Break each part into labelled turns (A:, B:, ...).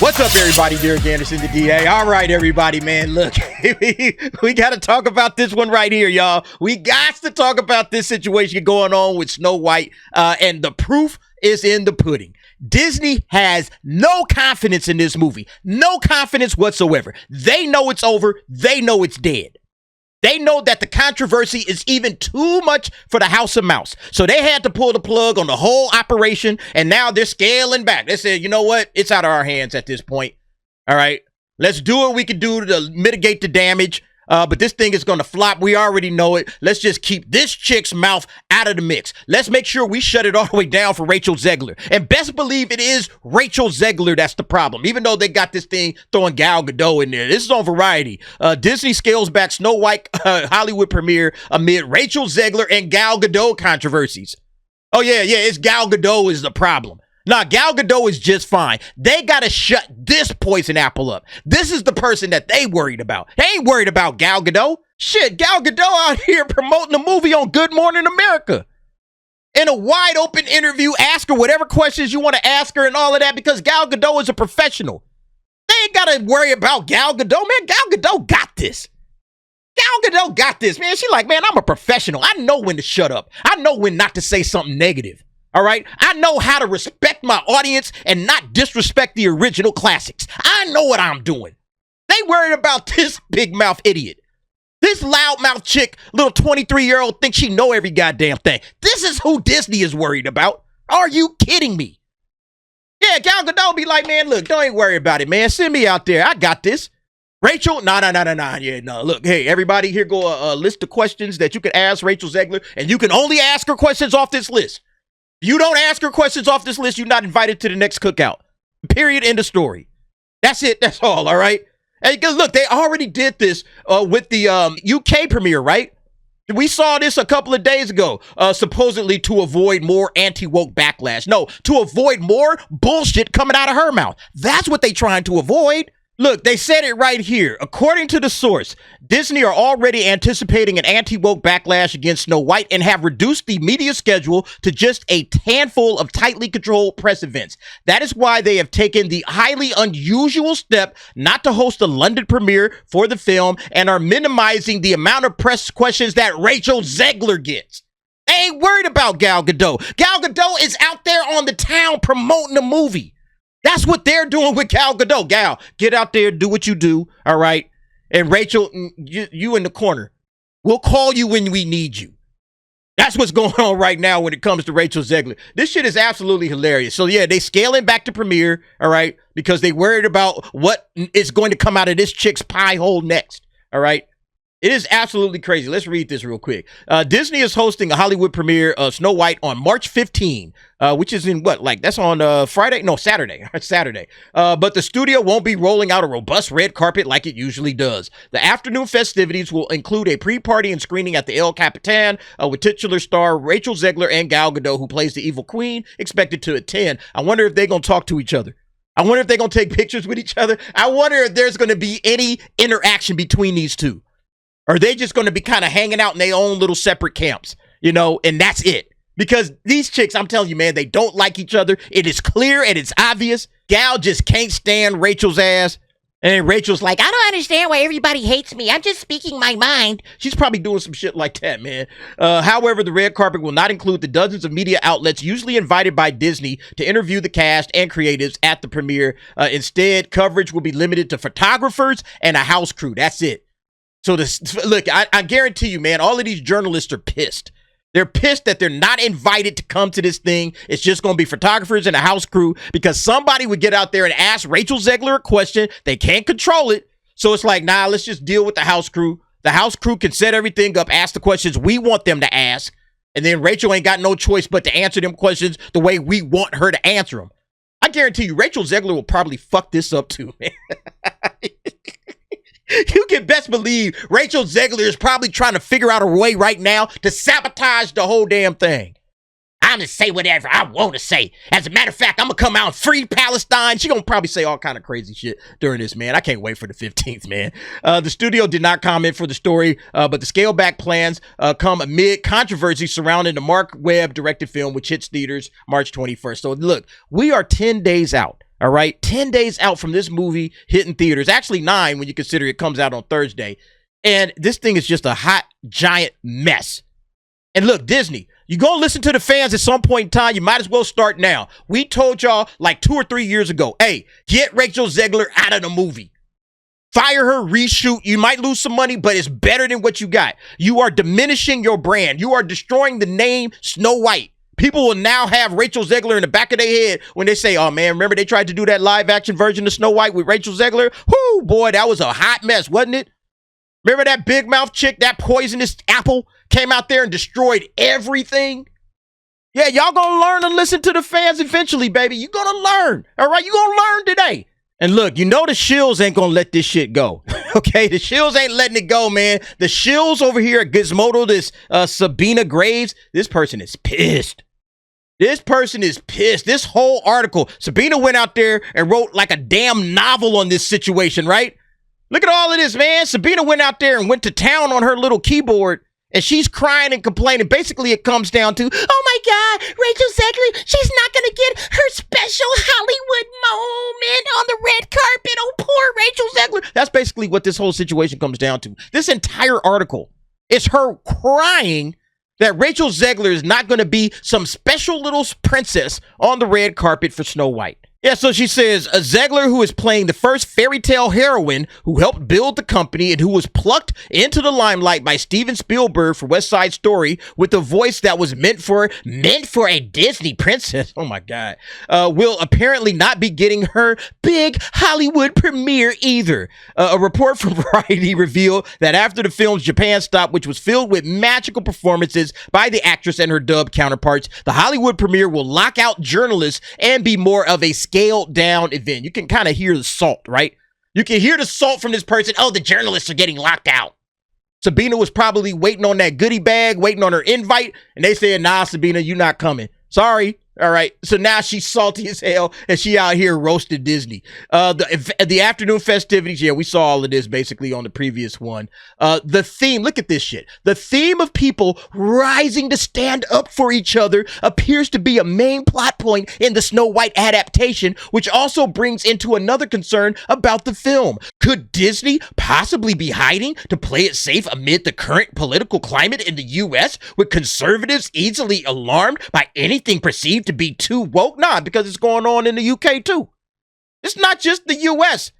A: What's up, everybody? Derek Anderson, the DA. All right, everybody, man. Look, we got to talk about this one right here, y'all. We got to talk about this situation going on with Snow White, and the proof is in the pudding. Disney has no confidence in this movie. No confidence whatsoever. They know it's over. They know it's dead. They know that the controversy is even too much for the House of Mouse. So they had to pull the plug on the whole operation, and now they're scaling back. They said, you know what? It's out of our hands at this point. All right, let's do what we can do to mitigate the damage. But this thing is going to flop. We already know it. Let's just keep this chick's mouth out of the mix. Let's make sure we shut it all the way down for Rachel Zegler. And best believe it is Rachel Zegler that's the problem, even though they got this thing throwing Gal Gadot in there. This is on Variety. Disney scales back Snow White Hollywood premiere amid Rachel Zegler and Gal Gadot controversies. Oh, yeah, it's Gal Gadot is the problem. Nah, Gal Gadot is just fine. They got to shut this poison apple up. This is the person that they worried about. They ain't worried about Gal Gadot. Shit, Gal Gadot out here promoting the movie on Good Morning America. In a wide open interview, ask her whatever questions you want to ask her and all of that, because Gal Gadot is a professional. They ain't got to worry about Gal Gadot, man. Gal Gadot got this. Gal Gadot got this, man. She like, man, I'm a professional. I know when to shut up. I know when not to say something negative. All right, I know how to respect my audience and not disrespect the original classics. I know what I'm doing. They worried about this big mouth idiot. This loudmouth chick, little 23-year-old, thinks she know every goddamn thing. This is who Disney is worried about. Are you kidding me? Yeah, Gal Gadot be like, man, look, don't worry about it, man. Send me out there. I got this. Rachel, nah. Yeah, no. Look, hey, everybody, here go a list of questions that you can ask Rachel Zegler, and you can only ask her questions off this list. You don't ask her questions off this list, you're not invited to the next cookout. Period. End of story. That's it. That's all right? Hey, look, they already did this with the UK premiere, right? We saw this a couple of days ago, supposedly to avoid more anti-woke backlash. No, to avoid more bullshit coming out of her mouth. That's what they trying to avoid. Look, they said it right here. According to the source, Disney are already anticipating an anti-woke backlash against Snow White and have reduced the media schedule to just a handful of tightly controlled press events. That is why they have taken the highly unusual step not to host a London premiere for the film and are minimizing the amount of press questions that Rachel Zegler gets. They ain't worried about Gal Gadot. Gal Gadot is out there on the town promoting the movie. That's what they're doing with Gal Gadot. Gal, get out there, do what you do, all right? And Rachel, you in the corner. We'll call you when we need you. That's what's going on right now when it comes to Rachel Zegler. This shit is absolutely hilarious. So, yeah, they scaling back to premiere, all right, because they worried about what is going to come out of this chick's pie hole next, all right? It is absolutely crazy. Let's read this real quick. Disney is hosting a Hollywood premiere of Snow White on March 15, which is in what? Like, that's on Friday? No, Saturday. Saturday. But the studio won't be rolling out a robust red carpet like it usually does. The afternoon festivities will include a pre-party and screening at the El Capitan with titular star Rachel Zegler and Gal Gadot, who plays the evil queen, expected to attend. I wonder if they're going to talk to each other. I wonder if they're going to take pictures with each other. I wonder if there's going to be any interaction between these two. Or are they just going to be kind of hanging out in their own little separate camps, you know, and that's it? Because these chicks, I'm telling you, man, they don't like each other. It is clear and it's obvious. Gal just can't stand Rachel's ass. And Rachel's like, I don't understand why everybody hates me. I'm just speaking my mind. She's probably doing some shit like that, man. However, the red carpet will not include the dozens of media outlets usually invited by Disney to interview the cast and creatives at the premiere. Instead, coverage will be limited to photographers and a house crew. That's it. So look, I guarantee you, man, all of these journalists are pissed. They're pissed that they're not invited to come to this thing. It's just going to be photographers and a house crew because somebody would get out there and ask Rachel Zegler a question. They can't control it. So it's like, nah, let's just deal with the house crew. The house crew can set everything up, ask the questions we want them to ask. And then Rachel ain't got no choice but to answer them questions the way we want her to answer them. I guarantee you, Rachel Zegler will probably fuck this up too, man. You can best believe Rachel Zegler is probably trying to figure out a way right now to sabotage the whole damn thing. I'm going to say whatever I want to say. As a matter of fact, I'm going to come out and free Palestine. She going to probably say all kind of crazy shit during this, man. I can't wait for the 15th, man. The studio did not comment for the story, but the scale back plans come amid controversy surrounding the Mark Webb directed film, which hits theaters March 21st. So look, we are 10 days out. All right. 10 days out from this movie hitting theaters. Actually 9 when you consider it comes out on Thursday. And this thing is just a hot, giant mess. And look, Disney, you're going to listen to the fans at some point in time. You might as well start now. We told y'all like 2 or 3 years ago, hey, get Rachel Zegler out of the movie. Fire her, reshoot. You might lose some money, but it's better than what you got. You are diminishing your brand. You are destroying the name Snow White. People will now have Rachel Zegler in the back of their head when they say, oh, man, remember they tried to do that live action version of Snow White with Rachel Zegler? Whoo, boy, that was a hot mess, wasn't it? Remember that big mouth chick, that poisonous apple came out there and destroyed everything? Yeah, y'all gonna learn to listen to the fans eventually, baby. You're gonna learn, all right? You're gonna learn today. And look, you know the shills ain't gonna let this shit go, okay? The shills ain't letting it go, man. The shills over here at Gizmodo, this Sabina Graves, this person is pissed. This person is pissed. This whole article, Sabina went out there and wrote like a damn novel on this situation, right? Look at all of this, man. Sabina went out there and went to town on her little keyboard, and she's crying and complaining. Basically, it comes down to, oh my God, Rachel Zegler, she's not going to get her special Hollywood moment on the red carpet. Oh, poor Rachel Zegler. That's basically what this whole situation comes down to. This entire article is her crying that Rachel Zegler is not going to be some special little princess on the red carpet for Snow White. Yeah, so she says, a Zegler who is playing the first fairy tale heroine who helped build the company and who was plucked into the limelight by Steven Spielberg for West Side Story with a voice that was meant for a Disney princess. Oh my God. Will apparently not be getting her big Hollywood premiere either. A report from Variety revealed that after the film's Japan stop, which was filled with magical performances by the actress and her dubbed counterparts, the Hollywood premiere will lock out journalists and be more of a scaled down event. You can kind of hear the salt, right? You can hear the salt from this person. Oh, the journalists are getting locked out. Sabina was probably waiting on that goodie bag, waiting on her invite, and they said, nah, Sabina, you're not coming. Sorry. All right. So now she's salty as hell, and she out here roasted Disney. The afternoon festivities, yeah, we saw all of this basically on the previous one. The theme, look at this shit. The theme of people rising to stand up for each other appears to be a main plot point in the Snow White adaptation, which also brings into another concern about the film. Could Disney possibly be hiding to play it safe amid the current political climate in the U.S., with conservatives easily alarmed by anything perceived to be too woke? Nah, because it's going on in the UK too. It's not just the US.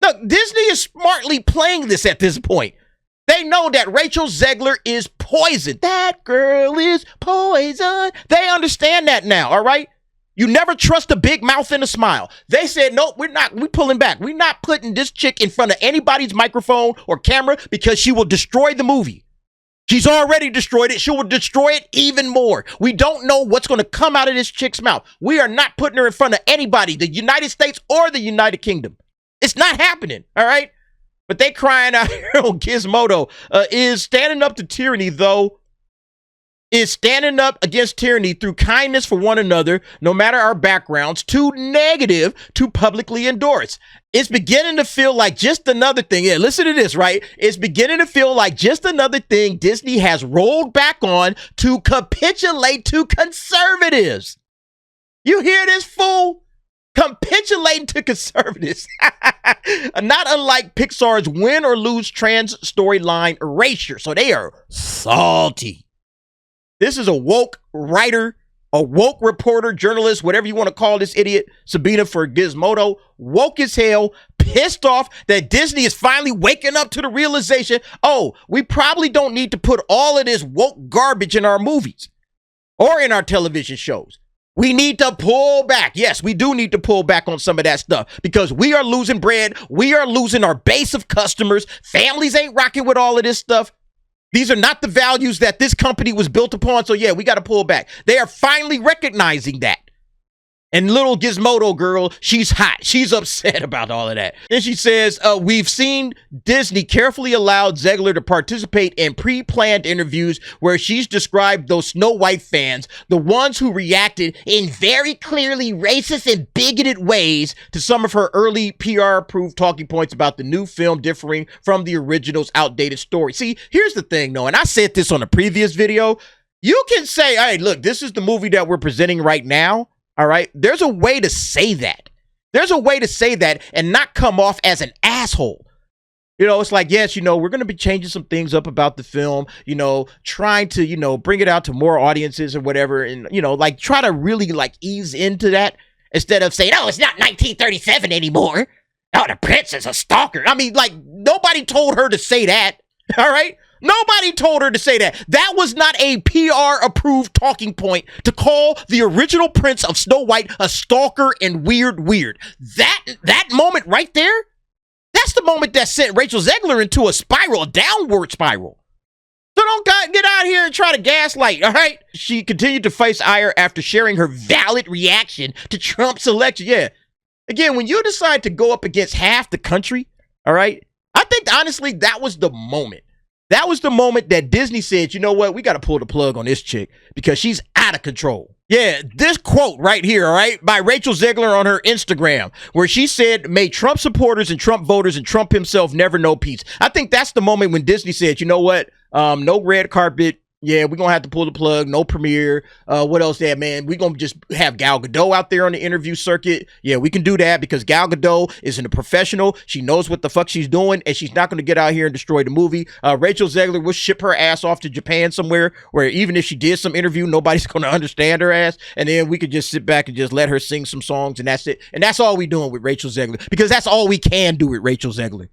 A: Look, Disney is smartly playing this at this point. They know that Rachel Zegler is poison. That girl is poison. They understand that now, all right? You never trust a big mouth and a smile. They said, nope, we're pulling back. We're not putting this chick in front of anybody's microphone or camera because she will destroy the movie. She's already destroyed it. She will destroy it even more. We don't know what's going to come out of this chick's mouth. We are not putting her in front of anybody, the United States or the United Kingdom. It's not happening, all right? But they crying out here on Gizmodo. Is standing up to tyranny, though, is standing up against tyranny through kindness for one another, no matter our backgrounds, too negative to publicly endorse. It's beginning to feel like just another thing. Yeah, listen to this, right? It's beginning to feel like just another thing Disney has rolled back on to capitulate to conservatives. You hear this, fool? Capitulating to conservatives. Not unlike Pixar's win or lose trans storyline erasure. So they are salty. This is a woke writer, a woke reporter, journalist, whatever you want to call this idiot, Sabina for Gizmodo, woke as hell, pissed off that Disney is finally waking up to the realization, oh, we probably don't need to put all of this woke garbage in our movies or in our television shows. We need to pull back. Yes, we do need to pull back on some of that stuff because we are losing bread. We are losing our base of customers. Families ain't rocking with all of this stuff. These are not the values that this company was built upon. So yeah, we got to pull back. They are finally recognizing that. And little Gizmodo girl, she's hot. She's upset about all of that. Then she says, we've seen Disney carefully allowed Zegler to participate in pre-planned interviews where she's described those Snow White fans, the ones who reacted in very clearly racist and bigoted ways to some of her early PR-approved talking points about the new film differing from the original's outdated story. See, here's the thing, though, and I said this on a previous video. You can say, hey, look, this is the movie that we're presenting right now. All right. There's a way to say that. There's a way to say that and not come off as an asshole. It's like, yes, we're going to be changing some things up about the film, trying to, bring it out to more audiences or whatever. And, like try to really like ease into that instead of saying, oh, it's not 1937 anymore. Oh, the prince is a stalker. I mean, like nobody told her to say that. All right. Nobody told her to say that. That was not a PR approved talking point to call the original prince of Snow White a stalker and weird. That moment right there. That's the moment that sent Rachel Zegler into a downward spiral. So don't get out here and try to gaslight, all right? She continued to face ire after sharing her valid reaction to Trump's election. Yeah. Again, when you decide to go up against half the country, all right, I think, honestly, that was the moment. That was the moment that Disney said, you know what, we got to pull the plug on this chick because she's out of control. Yeah, this quote right here, all right, by Rachel Zegler on her Instagram, where she said, may Trump supporters and Trump voters and Trump himself never know peace. I think that's the moment when Disney said, you know what, no red carpet. Yeah, we're going to have to pull the plug. No premiere. What else there, man? We're going to just have Gal Gadot out there on the interview circuit. Yeah, we can do that because Gal Gadot isn't a professional. She knows what the fuck she's doing, and she's not going to get out here and destroy the movie. Rachel Zegler will ship her ass off to Japan somewhere where even if she did some interview, nobody's going to understand her ass. And then we could just sit back and just let her sing some songs, and that's it. And that's all we doing with Rachel Zegler because that's all we can do with Rachel Zegler.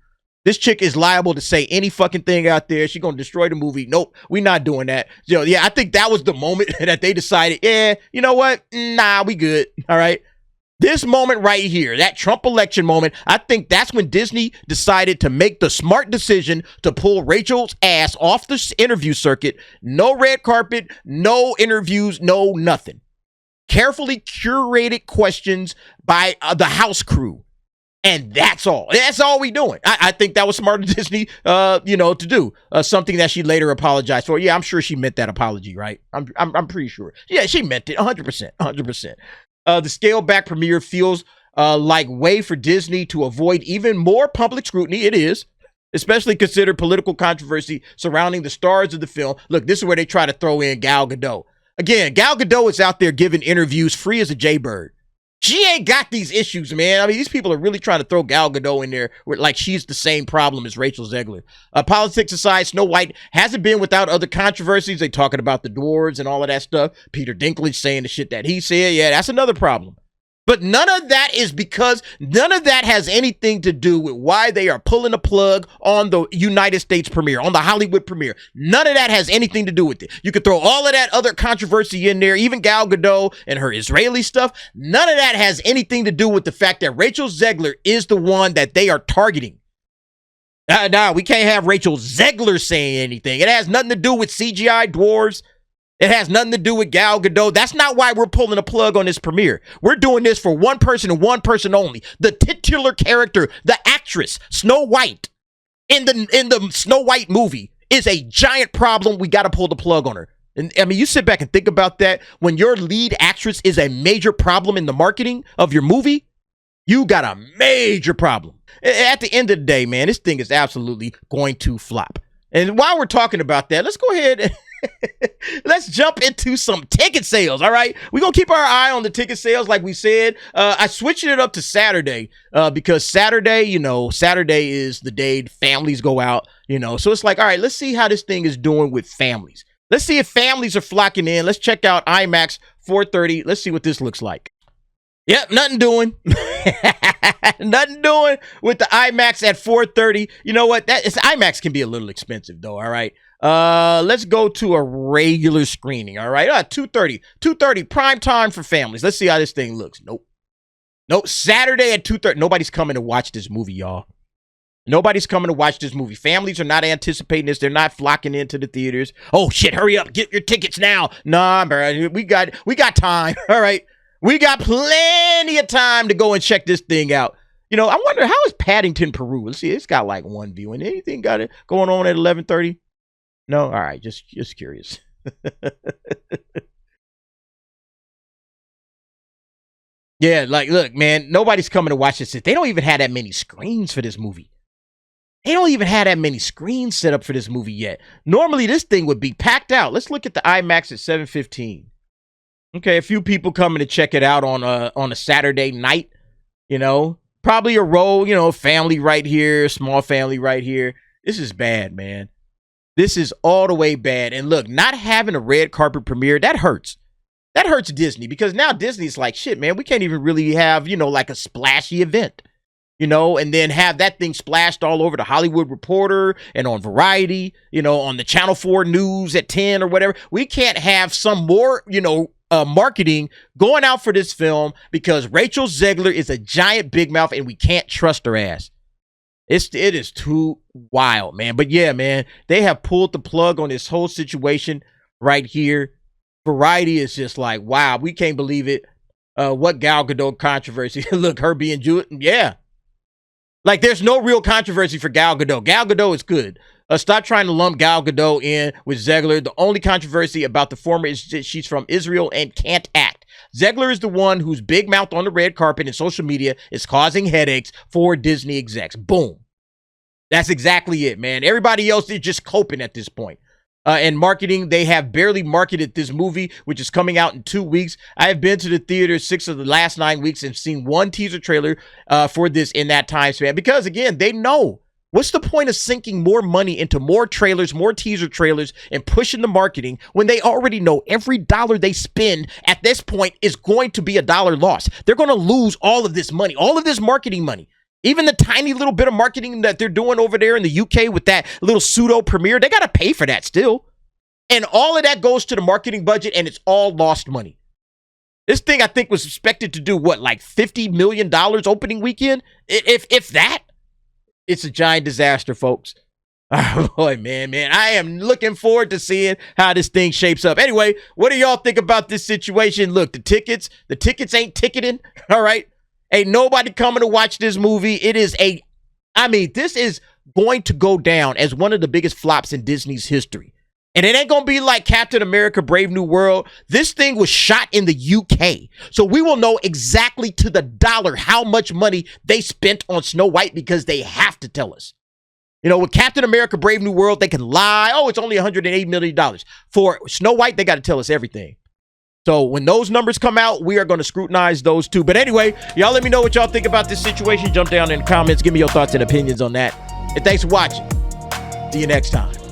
A: This chick is liable to say any fucking thing out there. She's going to destroy the movie. Nope, we're not doing that. Yeah, I think that was the moment that they decided, yeah, you know what? Nah, we good. All right. This moment right here, that Trump election moment, I think that's when Disney decided to make the smart decision to pull Rachel's ass off the interview circuit. No red carpet, no interviews, no nothing. Carefully curated questions by the house crew. And that's all. That's all we doing. I think that was smart of Disney, to do something that she later apologized for. Yeah, I'm sure she meant that apology, right? I'm pretty sure. Yeah, she meant it 100%, 100%. The scaled back premiere feels like way for Disney to avoid even more public scrutiny. It is, especially considered political controversy surrounding the stars of the film. Look, this is where they try to throw in Gal Gadot. Again, Gal Gadot is out there giving interviews free as a jaybird. She ain't got these issues, man. I mean, these people are really trying to throw Gal Gadot in there like she's the same problem as Rachel Zegler. Politics aside, Snow White hasn't been without other controversies. They talking about the dwarves and all of that stuff. Peter Dinklage saying the shit that he said. Yeah, that's another problem. But none of that has anything to do with why they are pulling the plug on the United States premiere, on the Hollywood premiere. None of that has anything to do with it. You could throw all of that other controversy in there, even Gal Gadot and her Israeli stuff. None of that has anything to do with the fact that Rachel Zegler is the one that they are targeting. We can't have Rachel Zegler saying anything. It has nothing to do with CGI dwarves. It has nothing to do with Gal Gadot. That's not why we're pulling a plug on this premiere. We're doing this for one person and one person only. The titular character, the actress, Snow White, in the Snow White movie is a giant problem. We got to pull the plug on her. And I mean, you sit back and think about that. When your lead actress is a major problem in the marketing of your movie, you got a major problem. At the end of the day, man, this thing is absolutely going to flop. And while we're talking about that, let's go ahead and let's jump into some ticket sales. All right. We're going to keep our eye on the ticket sales. Like we said, I switched it up to Saturday because Saturday is the day families go out, so it's like, all right, let's see how this thing is doing with families. Let's see if families are flocking in. Let's check out IMAX 430. Let's see what this looks like. Yep. Nothing doing. Nothing doing with the IMAX at 430. You know what? IMAX can be a little expensive though. All right. Let's go to a regular screening. All right. 230 prime time for families. Let's see how this thing looks. Nope. Saturday at 2:30. Nobody's coming to watch this movie, y'all. Nobody's coming to watch this movie. Families are not anticipating this. They're not flocking into the theaters. Oh shit, hurry up. Get your tickets now. Nah, bro. We got time. All right. We got plenty of time to go and check this thing out. I wonder, how is Paddington, Peru? Let's see. It's got like one viewing. Anything got it going on at 11:30? No? All right. Just curious. Yeah, like, look, man, nobody's coming to watch this. They don't even have that many screens for this movie. They don't even have that many screens set up for this movie yet. Normally, this thing would be packed out. Let's look at the IMAX at 7:15. Okay, a few people coming to check it out on a Saturday night. You know, probably a role, family right here, small family right here. This is bad, man. This is all the way bad. And look, not having a red carpet premiere, that hurts. That hurts Disney, because now Disney's like, shit, man, we can't even really have, like a splashy event, and then have that thing splashed all over the Hollywood Reporter and on Variety, on the Channel 4 News at 10 or whatever. We can't have some more, marketing going out for this film because Rachel Zegler is a giant big mouth and we can't trust her ass. It is too wild, man. But yeah, man, they have pulled the plug on this whole situation right here. Variety is just like, wow, we can't believe it. What Gal Gadot controversy? Look, her being Jewish. Yeah. Like, there's no real controversy for Gal Gadot. Gal Gadot is good. Stop trying to lump Gal Gadot in with Zegler. The only controversy about the former is that she's from Israel and can't act. Zegler is the one whose big mouth on the red carpet and social media is causing headaches for Disney execs. Boom. That's exactly it, man. Everybody else is just coping at this point. And marketing, they have barely marketed this movie, which is coming out in 2 weeks. I have been to the theater 6 of the last 9 weeks and seen one teaser trailer for this in that time span. Because, again, they know. What's the point of sinking more money into more trailers, more teaser trailers, and pushing the marketing when they already know every dollar they spend at this point is going to be a dollar loss? They're going to lose all of this money, all of this marketing money. Even the tiny little bit of marketing that they're doing over there in the UK with that little pseudo premiere, they got to pay for that still. And all of that goes to the marketing budget, and it's all lost money. This thing, I think, was expected to do, what, like $50 million opening weekend? If that? It's a giant disaster, folks. Oh, boy, man. I am looking forward to seeing how this thing shapes up. Anyway, what do y'all think about this situation? Look, the tickets ain't ticketing, all right? Ain't nobody coming to watch this movie. This is going to go down as one of the biggest flops in Disney's history. And it ain't going to be like Captain America Brave New World. This thing was shot in the UK. So we will know exactly to the dollar how much money they spent on Snow White, because they have to tell us. With Captain America Brave New World, they can lie. Oh, it's only $108 million. For Snow White, they got to tell us everything. So when those numbers come out, we are going to scrutinize those too. But anyway, y'all let me know what y'all think about this situation. Jump down in the comments. Give me your thoughts and opinions on that. And thanks for watching. See you next time.